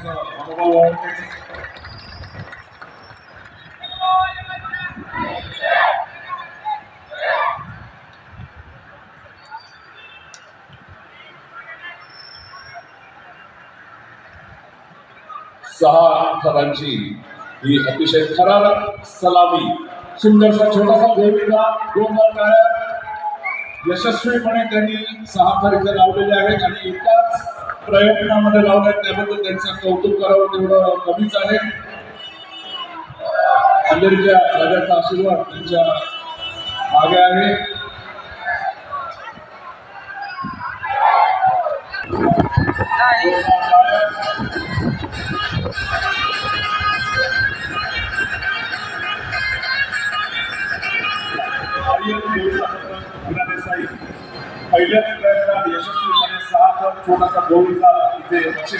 त्यांचं अनुभव आहे. सहा फरांची ही अतिशय थरारक सलामी, सुंदरसा छोटासा गोलंदाज यशस्वीपणे त्यांनी 6 फरके लावलेले आहेत आणि एकाच प्रयत्नामध्ये लावले, त्याबद्दल त्यांचं कौतुक करावं तेवढं कमीच आहे. अमेरिका राजाचा आशीर्वाद त्यांच्या मागे आहे. पहिल्याच प्रयत्नात यशस्वीपणे 6 फरक छोटासा गोलंदाज इथे